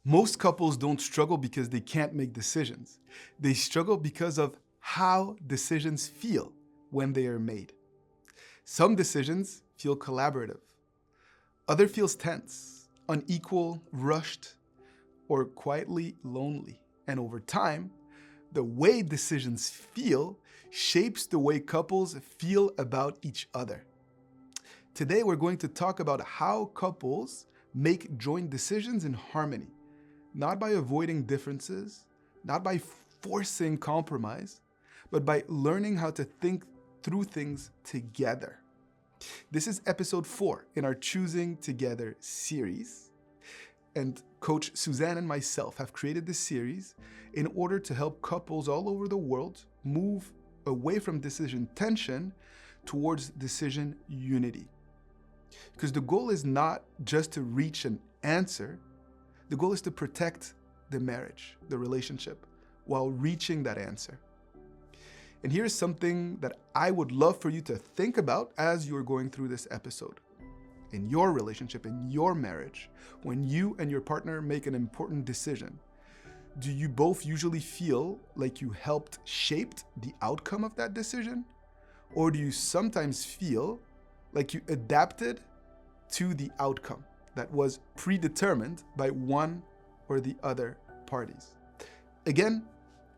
Most couples don't struggle because they can't make decisions. They struggle because of how decisions feel when they are made. Some decisions feel collaborative. Other feels tense, unequal, rushed, or quietly lonely. And over time, the way decisions feel shapes the way couples feel about each other. Today, we're going to talk about how couples make joint decisions in harmony, not by avoiding differences, not by forcing compromise, but by learning how to think through things together. This is episode 4 in our Choosing Together series. And Coach Suzanne and myself have created this series in order to help couples all over the world move away from decision tension towards decision unity. Because the goal is not just to reach an answer, the goal is to protect the marriage, the relationship, while reaching that answer. And here's something that I would love for you to think about as you're going through this episode. In your relationship, in your marriage, when you and your partner make an important decision, do you both usually feel like you helped shape the outcome of that decision? Or do you sometimes feel like you adapted to the outcome that was predetermined by one or the other parties? Again,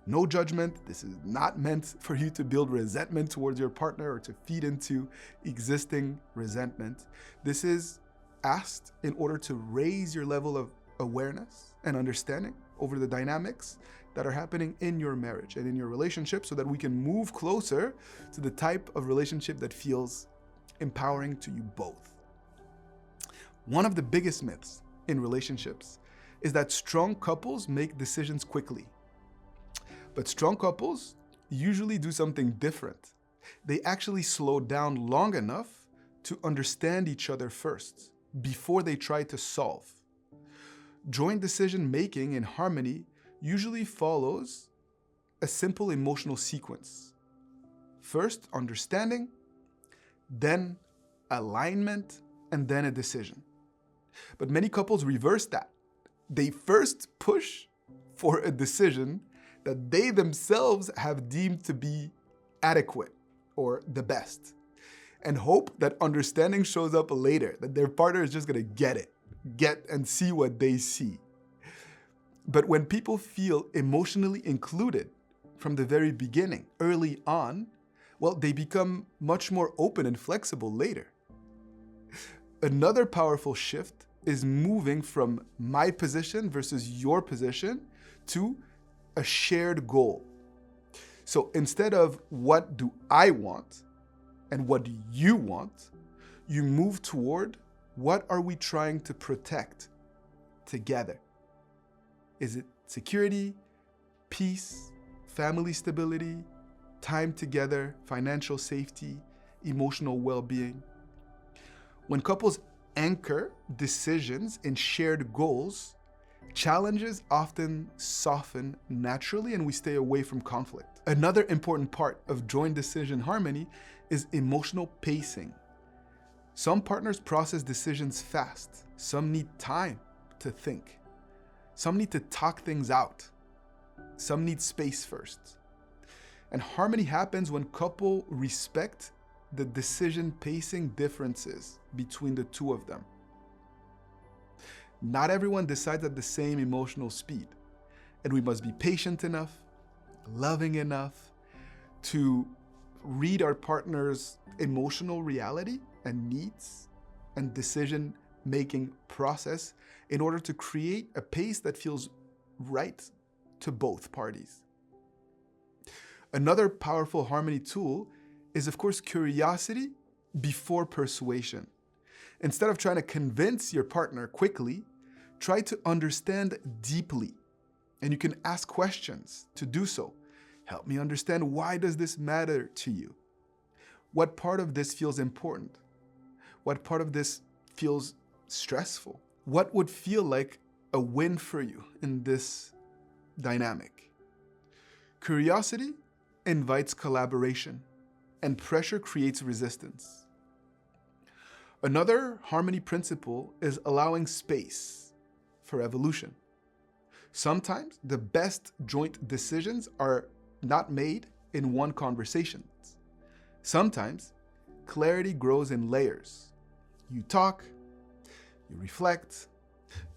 no judgment. This is not meant for you to build resentment towards your partner or to feed into existing resentment. This is asked in order to raise your level of awareness and understanding over the dynamics that are happening in your marriage and in your relationship so that we can move closer to the type of relationship that feels empowering to you both. One of the biggest myths in relationships is that strong couples make decisions quickly. But strong couples usually do something different. They actually slow down long enough to understand each other first before they try to solve. Joint decision making in harmony usually follows a simple emotional sequence. First, understanding, then alignment, and then a decision. But many couples reverse that. They first push for a decision that they themselves have deemed to be adequate or the best, and hope that understanding shows up later, that their partner is just gonna get and see what they see. But when people feel emotionally included from the very beginning, early on, well, they become much more open and flexible later. Another powerful shift is moving from my position versus your position to a shared goal. So instead of what do I want and what do you want, you move toward what are we trying to protect together? Is it security, peace, family stability, time together, financial safety, emotional well-being? When couples anchor decisions in shared goals, challenges often soften naturally and we stay away from conflict. Another important part of joint decision harmony is emotional pacing. Some partners process decisions fast. Some need time to think. Some need to talk things out. Some need space first. And harmony happens when couples respect the decision pacing differences between the two of them. Not everyone decides at the same emotional speed, and we must be patient enough, loving enough to read our partner's emotional reality and needs and decision-making process in order to create a pace that feels right to both parties. Another powerful harmony tool is, of course, curiosity before persuasion. Instead of trying to convince your partner quickly, try to understand deeply. And you can ask questions to do so. Help me understand, why does this matter to you? What part of this feels important? What part of this feels stressful? What would feel like a win for you in this dynamic? Curiosity invites collaboration, and pressure creates resistance. Another harmony principle is allowing space for evolution. Sometimes the best joint decisions are not made in one conversation. Sometimes clarity grows in layers. You talk, you reflect,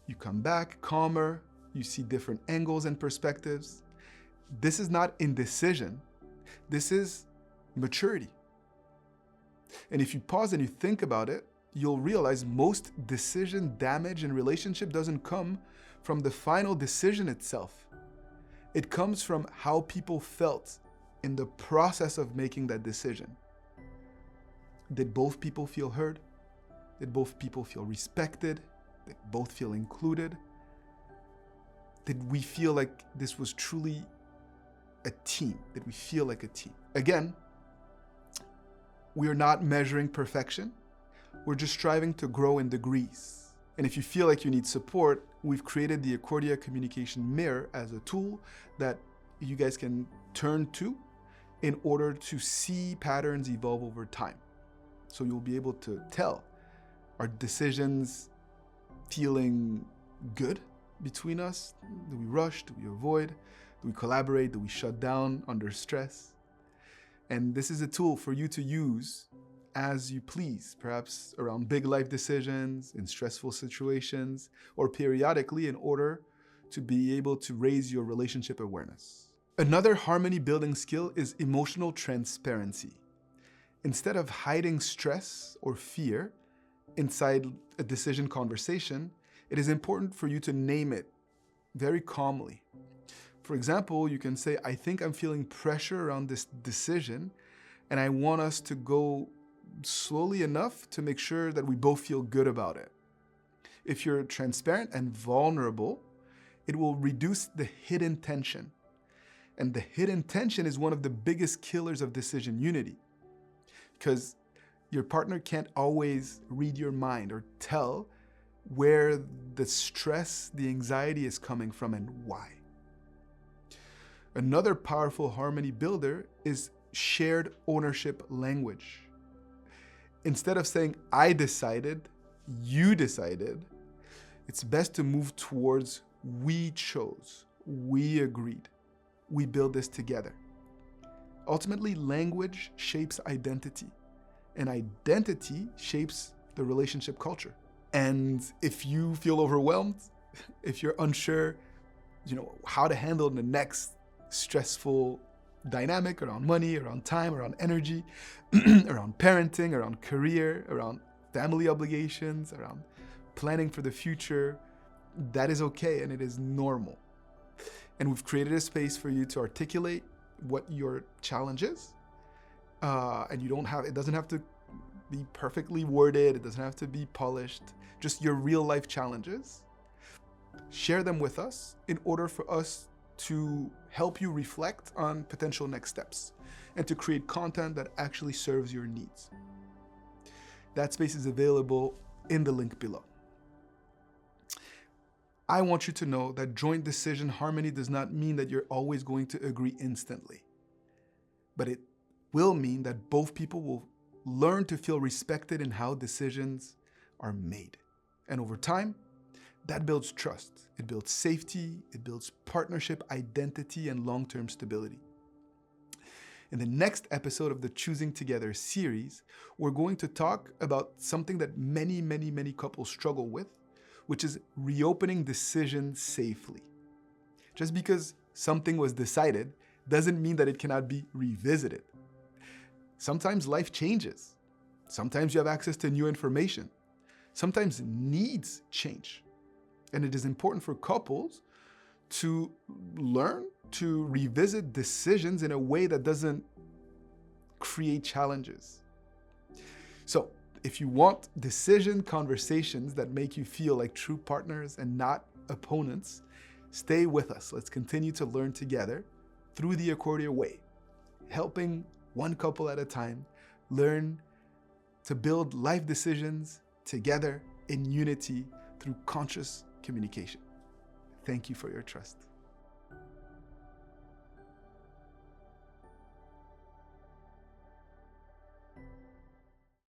you come back calmer, you see different angles and perspectives. This is not indecision. This is maturity. And if you pause and you think about it, you'll realize most decision damage in relationship doesn't come from the final decision itself. It comes from how people felt in the process of making that decision. Did both people feel heard? Did both people feel respected? Did both feel included? Did we feel like this was truly a team? Did we feel like a team? Again, we are not measuring perfection. We're just striving to grow in degrees. And if you feel like you need support, we've created the Acordia Communication Mirror as a tool that you guys can turn to in order to see patterns evolve over time. So you'll be able to tell, are decisions feeling good between us? Do we rush? Do we avoid? Do we collaborate? Do we shut down under stress? And this is a tool for you to use as you please, perhaps around big life decisions, in stressful situations, or periodically in order to be able to raise your relationship awareness. Another harmony building skill is emotional transparency. Instead of hiding stress or fear inside a decision conversation, it is important for you to name it very calmly. For example, you can say, I think I'm feeling pressure around this decision, and I want us to go slowly enough to make sure that we both feel good about it. If you're transparent and vulnerable, it will reduce the hidden tension. And the hidden tension is one of the biggest killers of decision unity, because your partner can't always read your mind or tell where the stress, the anxiety is coming from and why. Another powerful harmony builder is shared ownership language. Instead of saying, I decided, you decided, it's best to move towards we chose, we agreed, we build this together. Ultimately, language shapes identity, and identity shapes the relationship culture. And if you feel overwhelmed, if you're unsure, how to handle the next stressful dynamic around money, around time, around energy, around parenting, around career, around family obligations, around planning for the future, that is okay and it is normal. And we've created a space for you to articulate what your challenge is. And it doesn't have to be perfectly worded, it doesn't have to be polished, just your real life challenges. Share them with us in order for us to help you reflect on potential next steps and to create content that actually serves your needs. That space is available in the link below. I want you to know that joint decision harmony does not mean that you're always going to agree instantly, but it will mean that both people will learn to feel respected in how decisions are made. And over time, that builds trust, it builds safety, it builds partnership identity and long-term stability. In the next episode of the Choosing Together series, we're going to talk about something that many couples struggle with, which is reopening decisions safely. Just because something was decided doesn't mean that it cannot be revisited. Sometimes life changes. Sometimes you have access to new information. Sometimes needs change. And it is important for couples to learn to revisit decisions in a way that doesn't create challenges. So, if you want decision conversations that make you feel like true partners and not opponents, stay with us. Let's continue to learn together through the Acordia Way, helping one couple at a time learn to build life decisions together in unity through conscious communication. Thank you for your trust.